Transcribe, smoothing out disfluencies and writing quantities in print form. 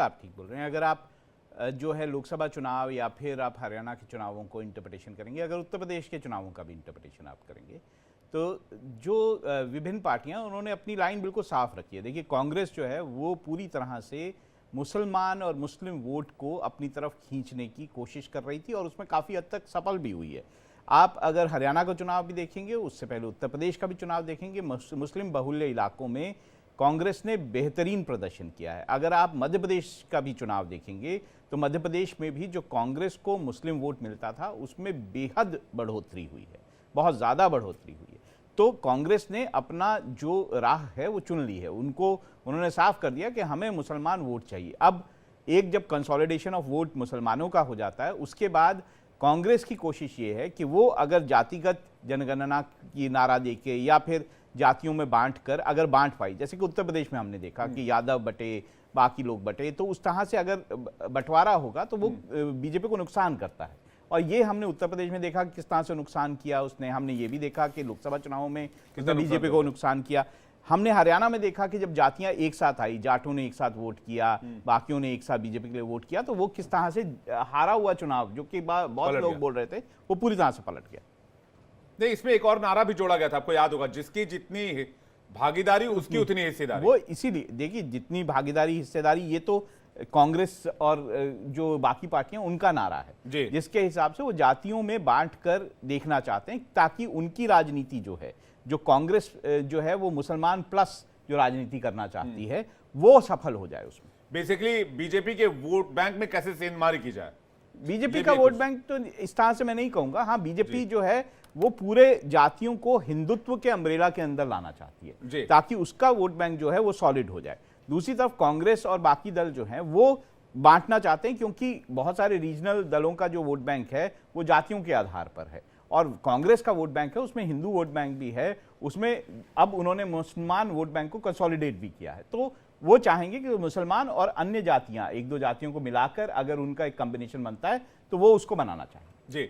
आप ठीक बोल रहे हैं। अगर आप जो है लोकसभा चुनाव या फिर आप हरियाणा के चुनावों को इंटरप्रिटेशन करेंगे, अगर उत्तर प्रदेश के चुनावों का भी इंटरप्रिटेशन आप करेंगे, तो जो विभिन्न पार्टियां उन्होंने अपनी लाइन बिल्कुल साफ रखी है। देखिए, कांग्रेस जो है वो पूरी तरह से मुसलमान और मुस्लिम वोट को अपनी तरफ खींचने की कोशिश कर रही थी और उसमें काफ़ी हद तक सफल भी हुई है। आप अगर हरियाणा का चुनाव भी देखेंगे, उससे पहले उत्तर प्रदेश का भी चुनाव देखेंगे, मुस्लिम बहुल्य इलाकों में कांग्रेस ने बेहतरीन प्रदर्शन किया है। अगर आप मध्य प्रदेश का भी चुनाव देखेंगे तो मध्य प्रदेश में भी जो कांग्रेस को मुस्लिम वोट मिलता था उसमें बेहद बढ़ोतरी हुई है, बहुत ज़्यादा बढ़ोतरी हुई है। तो कांग्रेस ने अपना जो राह है वो चुन ली है। उन्होंने साफ कर दिया कि हमें मुसलमान वोट चाहिए। अब एक जब कंसोलिडेशन ऑफ वोट मुसलमानों का हो जाता है, उसके बाद कांग्रेस की कोशिश ये है कि वो अगर जातिगत जनगणना की नारा देके या फिर जातियों में बांट कर अगर बांट पाई, जैसे कि उत्तर प्रदेश में हमने देखा कि यादव बटे, बाकी लोग बटे, तो उस तरह से अगर बंटवारा होगा तो वो बीजेपी को नुकसान करता है। और ये हमने उत्तर प्रदेश में देखा किस तरह से नुकसान किया उसने। हमने ये भी देखा कि लोकसभा चुनावों में कितना बीजेपी को नुकसान किया। हमने हरियाणा में देखा कि जब जातियां एक साथ आई, जाटों ने एक साथ वोट किया, बाकियों ने एक साथ बीजेपी के लिए वोट किया, तो वो किस तरह से हारा हुआ चुनाव, जो कि बहुत लोग बोल रहे थे, वो पूरी तरह से पलट गया। नहीं, इसमें एक और नारा भी जोड़ा गया था, आपको याद होगा, जिसकी जितनी भागीदारी उसकी उतनी हिस्सेदारी। वो इसीलिए देखिए, जितनी भागीदारी हिस्सेदारी, ये तो कांग्रेस और जो बाकी पार्टियां उनका नारा है, जिसके हिसाब से वो जातियों में बांट कर देखना चाहते हैं ताकि उनकी राजनीति जो है, जो कांग्रेस जो है वो मुसलमान प्लस जो राजनीति करना चाहती है, वो सफल हो जाए उसमें। बेसिकली बीजेपी के वोट बैंक में कैसे सेंधमारी की जाए। बीजेपी का वोट बैंक तो इस तरह से मैं नहीं कहूंगा। हाँ, बीजेपी जो है वो पूरे जातियों को हिंदुत्व के अम्ब्रेला के अंदर लाना चाहती है ताकि उसका वोट बैंक जो है वो सॉलिड हो जाए। दूसरी तरफ कांग्रेस और बाकी दल जो हैं वो बांटना चाहते हैं, क्योंकि बहुत सारे रीजनल दलों का जो वोट बैंक है वो जातियों के आधार पर है, और कांग्रेस का वोट बैंक है उसमें हिंदू वोट बैंक भी है, उसमें अब उन्होंने मुसलमान वोट बैंक को कंसोलिडेट भी किया है। तो वो चाहेंगे कि मुसलमान और अन्य जातियां, एक दो जातियों को मिलाकर अगर उनका एक कॉम्बिनेशन बनता है तो वो उसको बनाना चाहेंगे। जी।